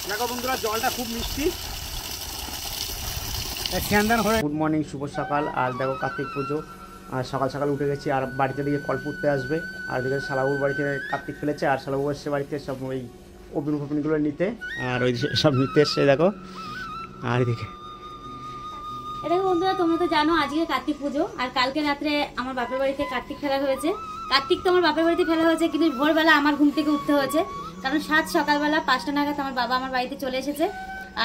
দেখো বন্ধুরা জলটা খুব মিষ্টি। গুড মর্নিং, শুভ সকাল। আর দেখো কার্তিক পুজো, আর সকাল সকাল উঠে গেছি। আর বাড়িতে দিকে কল পুঁততে আসবে। আর দিকে শালাবুর বাড়িতে কার্তিক ফেলেছে, আর শালাবু এসছে বাড়িতে সব ওই ওভেন ফোভেনগুলো নিতে। আর ওই সব নিতে এসছে দেখো। আর এদিকে দেখো বন্ধুরা, তোমরা তো জানো আজকে কার্তিক পুজো। আর কালকে রাত্রে আমার বাপের বাড়িতে কার্তিক ফেলা হয়েছে। কার্তিক তো আমার বাপের বাড়িতে ফেলা হয়েছে, কিন্তু ভোরবেলা আমার ঘুম থেকে উঠতে হয়েছে, কারণ সকালবেলা 5টা নাগাদ আমার বাবা আমার বাড়িতে চলে এসেছে।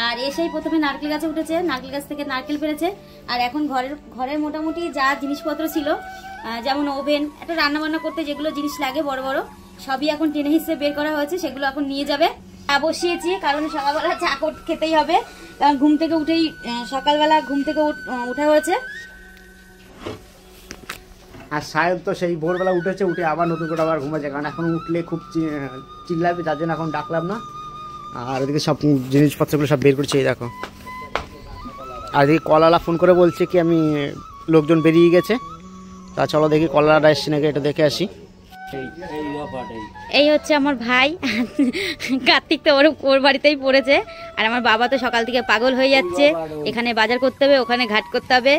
আর এসেই প্রথমে নারকেল গাছে উঠেছে, নারকেল গাছ থেকে নারকেল পেরেছে। আর এখন ঘরের মোটামুটি যা জিনিসপত্র ছিল, যেমন ওভেন, একটা রান্নাবান্না করতে যেগুলো জিনিস লাগে বড় বড়, সবই এখন টেনে হিসেবে বের করা হয়েছে, সেগুলো এখন নিয়ে যাবে। বসিয়েছি কারণ সকালবেলা চা খেতেই হবে, কারণ ঘুম থেকে উঠেই সকালবেলা ঘুম থেকে উঠা হয়েছে। আর সায়ন তো সেই ভোরবেলা উঠেছে, উঠে আবার নতুন করে আবার ঘুমাচ্ছে, কারণ এখন উঠলে খুব চিল্লাবে, যার জন্য এখন ডাকলাম না। আর এদিকে সব জিনিসপত্রগুলো সব বের করছে, এই দেখো। আর এদিকে কলালা ফোন করে বলছে কি আমি লোকজন বেরিয়ে গেছে, তা চলো দেখি কলালাটা এসছে নাকি, এটা দেখে আসি। এই হচ্ছে আমার ভাই কার্তিক, তো ওর বাড়িতেই পড়েছে। আর আমার বাবা তো সকাল থেকে পাগল হয়ে যাচ্ছে, এখানে বাজার করতে হবে, ওখানে ঘাট করতে হবে।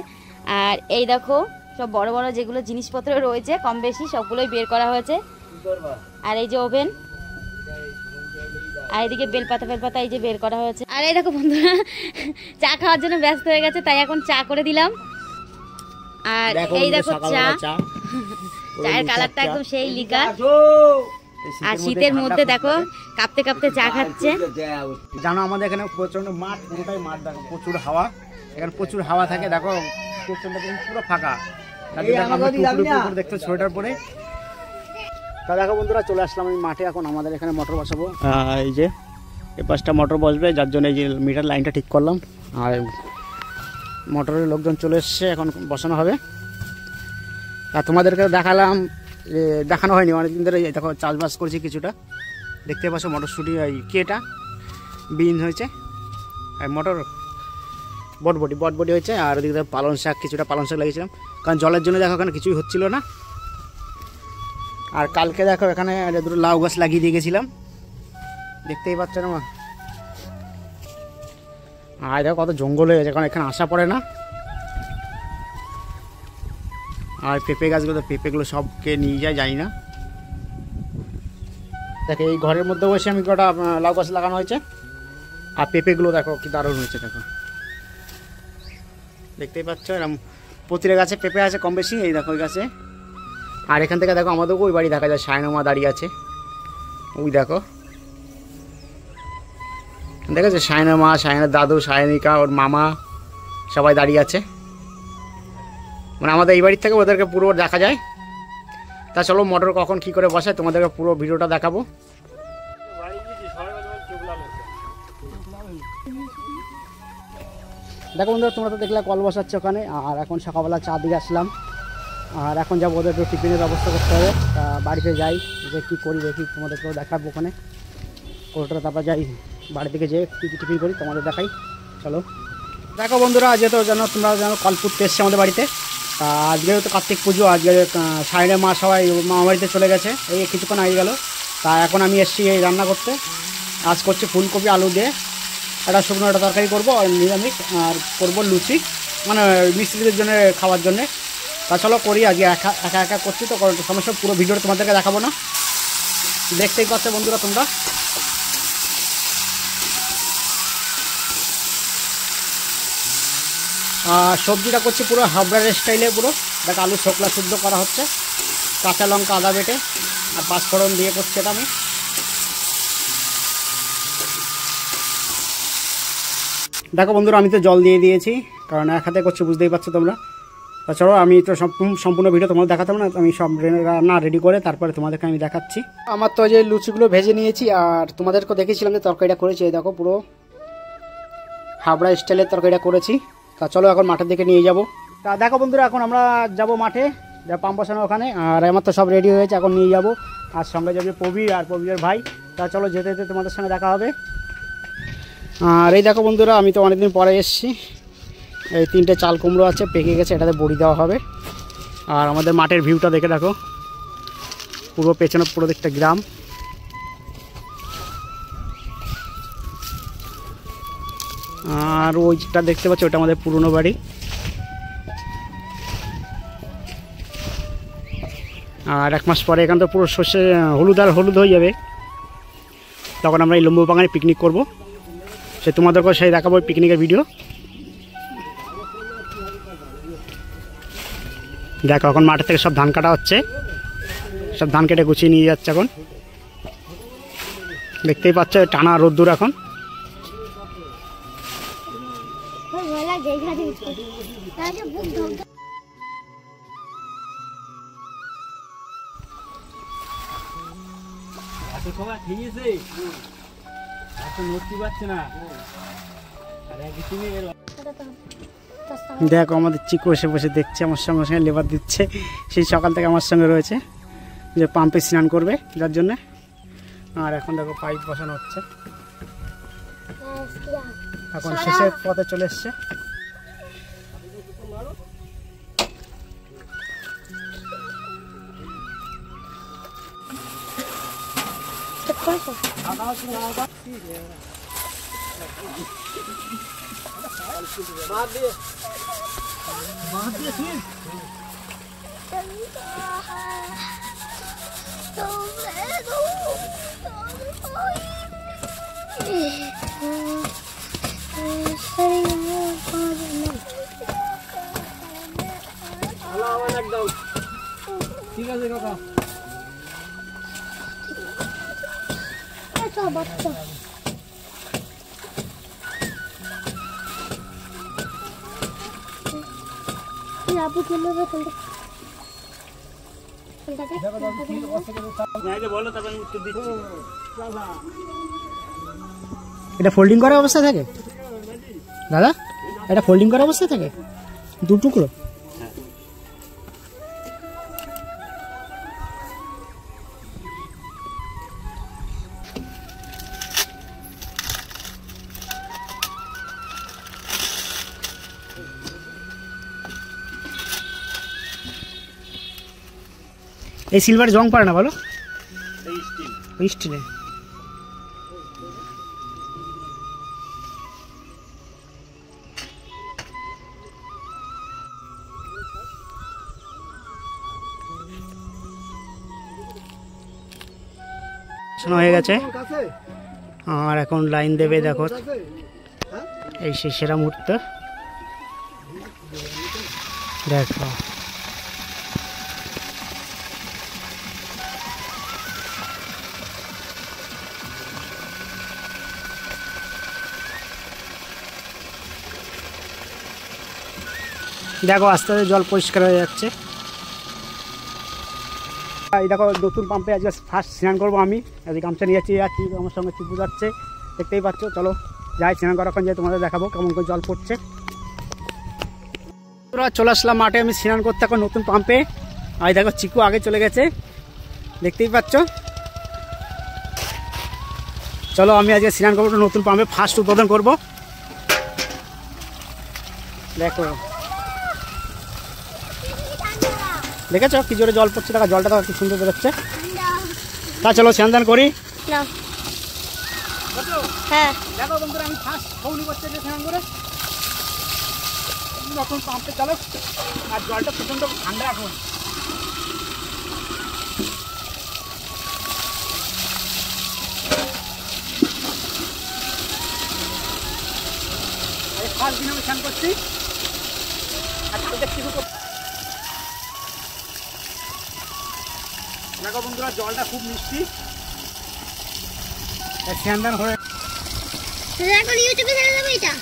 আর এই দেখো সব বড় বড় যেগুলো জিনিসপত্র রয়েছে কম বেশি সবগুলোই বের করা হয়েছে। আর এই যে ওভেন, আর এদিকে বেলপাতা এই যে বের করা হয়েছে। আর এই দেখো বন্ধুরা চা খাওয়ার জন্য ব্যস্ত হয়ে গেছে, তাই এখন চা করে দিলাম। আর এই দেখো চায়ের কালারটা একদম সেই লিকার। আর শীতের মধ্যে দেখো কাঁপতে কাঁপতে চা খাচ্ছে। জানো আমাদের এখানে প্রচন্ড মাঠ, পুরোটাই মাঠ, দেখো প্রচুর হাওয়া, এখানে প্রচুর হাওয়া থাকে। দেখো পুরো ফাঁকা, দেখতে সোয়েটার পরে। তা দেখো বন্ধুরা চলে আসলাম আমি মাঠে। এখন আমাদের এখানে মোটর বসাবো, এই যে এই 5টা মোটর বসবে, যার জন্য এই যে মিটার লাইনটা ঠিক করলাম। আর মোটরের লোকজন চলে এসছে, এখন বসানো হবে। আর তোমাদেরকে দেখানো হয়নি অনেকদিন ধরে। দেখো চাষবাস করছি কিছুটা, দেখতে পাচ্ছ মটরশুঁটি, এই কি এটা বিন হয়েছে, মোটর বটবটি হয়েছে। আর ওদিকে পালং শাক, কিছুটা পালং শাক লাগিয়েছিলাম, কারণ জলের জন্য দেখো এখানে কিছুই হচ্ছিল না। আর কালকে দেখো এখানে দুটো লাউ গাছ লাগিয়ে দিয়ে গেছিলাম, দেখতেই পাচ্ছ না। আর দেখো কত জঙ্গল হয়ে গেছে, কারণ এখানে আসা পড়ে না। আর পেঁপে গাছগুলো, পেঁপেগুলো সবকে নিয়ে যায়, জানি না। দেখো এই ঘরের মধ্যে বসে আমি কটা লাউ গাছ লাগানো হয়েছে। আর পেঁপেগুলো দেখো কি দারুণ হয়েছে, দেখো দেখতেই পাচ্ছ। এরকম প্রতিটা গাছে পেঁপে আছে কম বেশি, এই দেখো ওই গাছে। আর এখান থেকে দেখো আমাদেরকে ওই বাড়ি দেখা যায়, সায়নমা দাঁড়িয়ে আছে, ওই দেখো দেখেছো সায়নমা, সায়নের দাদু, সায়নিকা, ওর মামা সবাই দাঁড়িয়ে আছে। মানে আমাদের এই বাড়ির থেকে ওদেরকে পুরো দেখা যায়। তা চলো মোটর কখন কি করে বসায় তোমাদেরকে পুরো ভিডিওটা দেখাবো। দেখো বন্ধুরা তোমরা তো দেখলে কল বসাচ্ছে ওখানে। আর এখন সকালবেলা চা দিয়ে আসলাম, আর এখন যাবো ওদের একটু টিফিনের ব্যবস্থা করতে হবে। তা বাড়িতে যাই, যে কী করি দেখি, তোমাদেরকেও দেখাবো ওখানে কোটোটা। তারপর যাই বাড়ি থেকে যেয়ে কী কী টিফিন করি তোমাদের দেখাই, চলো। দেখো বন্ধুরা যেহেতু জানো, তোমরা জানো কল পুঁততে এসছে আমাদের বাড়িতে। আজকে তো কার্তিক পুজো, আজকে সাইডে মা সবাই মামা বাড়িতে চলে গেছে, এই কিছুক্ষণ আগে গেল। তা এখন আমি এসছি এই রান্না করতে। আজ করছি ফুলকপি আলু দিয়ে একটা শুকনো একটা তরকারি করবো, আর নিরামিষ, আর করবো লুচি, মানে মিস্ত্রিদের জন্য খাওয়ার জন্যে। তা চলো করি, আজকে একা একা করছি তো সমস্যা, পুরো ভিডিওটা তোমাদেরকে দেখাবো না, দেখতেই পাচ্ছ বন্ধুরা তোমরা। সবজিটা করছি পুরো হাবড়ার স্টাইলে, পুরো দেখ আলু শোকলা শুদ্ধ করা হচ্ছে, কাঁচা লঙ্কা আদা বেটে আর 5 ফোড়ন দিয়ে করছি এটা আমি। দেখো বন্ধুরা আমি তো জল দিয়ে দিয়েছি, কারণ এক হাতে করছি, বুঝতেই পারছো তোমরা। তা চলো আমি তো সম্পূর্ণ ভিডিও তোমাদের দেখাতাম না, আমি সব রান্না রেডি করে তারপরে তোমাদেরকে আমি দেখাচ্ছি। আমার তো যে লুচিগুলো ভেজে নিয়েছি, আর তোমাদেরকে দেখেছিলাম যে তরকারিটা করেছি, এই দেখো পুরো হাবড়া স্টাইলের তরকারিটা করেছি। তা চলো এখন মাঠের দিকে নিয়ে যাব। তা দেখো বন্ধুরা এখন আমরা যাব মাঠে, যা পাম্প বসানো ওখানে। আর আমার তো সব রেডি হয়েছে, এখন নিয়ে যাব। আর সঙ্গে যাবে প্রবীর আর প্রবীরের ভাই। তা চলো যেতে যেতে তোমাদের সঙ্গে দেখা হবে। আর এই দেখো বন্ধুরা আমি তো অনেকদিন পরে এসেছি। এই 3টে চাল কুমড়ো আছে, পেকে গেছে, এটাতে বড়ি দেওয়া হবে। আর আমাদের মাঠের ভিউটা দেখে দেখো, পুরো পেছনে পুরো দিকটা গ্রাম। আর ওইটা দেখতে পাচ্ছ, ওটা আমাদের পুরনো বাড়ি। আর 1 মাস পরে এখান তো পুরো সর্ষে হলুদ আর হলুদ হয়ে যাবে, তখন আমরা এই লম্বু বাগানে পিকনিক করব। সে তোমাদেরকেও সেই দেখাবো পিকনিকের ভিডিও। দেখো এখন মাঠের থেকে সব ধান কাটা হচ্ছে, সব ধান কেটে গুছিয়ে নিয়ে যাচ্ছে। এখন দেখতেই পাচ্ছ টানা রোদ্দুর। এখন দেখো আমাদের চিকু এসে বসে দেখছে, আমার সঙ্গে সঙ্গে লেবার দিচ্ছে। সেই সকাল থেকে আমার সঙ্গে রয়েছে, যে পাম্পে স্নান করবে যার জন্যে। আর এখন দেখো পাইপ বসানো হচ্ছে, এখন শেষের পথে চলে এসছে। ঠিক আছে কাকা। বাচ্চা আপু খেলবে খেলতে এটা ফোল্ডিং করা অবস্থা থাকে দাদা? এটা ফোল্ডিং করা অবস্থা থাকে 2 টুকরো? এই সিলভার জং পারে না বলো? স্টিলে হয়ে গেছে। আর এখন লাইন দেবে, দেখো এই সেই সেরা মুহূর্ত। দেখো দেখো আস্তে আস্তে জল পরিষ্কার হয়ে যাচ্ছে। এই দেখো নতুন পাম্পে আজকে ফার্স্ট স্নান করবো আমি। আজকে গামছা নিয়ে যাচ্ছি, আমার সঙ্গে চিপু যাচ্ছে, দেখতেই পাচ্ছ। চলো যাই স্নান করাক্ষণ যাই, তোমাদের দেখাবো কেমন করে জল পড়ছে। চলে আসলাম মাঠে আমি স্নান করতে এখন নতুন পাম্পে। আর দেখো চিকু আগে চলে গেছে, দেখতেই পাচ্ছ। চলো আমি আজকে স্নান করবো নতুন পাম্পে, ফার্স্ট উদ্বোধন করবো। দেখো দেখেছো কি জোরে জল পড়ছে, দেখো জলটা তো কি সুন্দর বেরোচ্ছে। তা চলো স্নান করি। হ্যাঁ দেখো বন্ধুরা আমি ফার্স্ট ফৌনি করছি স্নান করে নতুন পাম্পে। চলো, আর জলটা প্রচন্ড ঠান্ডা এখন। ফার্স্ট দিন আমি স্নান করছি, আর দেখছি দেখো বন্ধুরা জলটা খুব মিষ্টি। স্নান হয়ে এখন ইউটিউবে ছেড়ে দেবো এটা।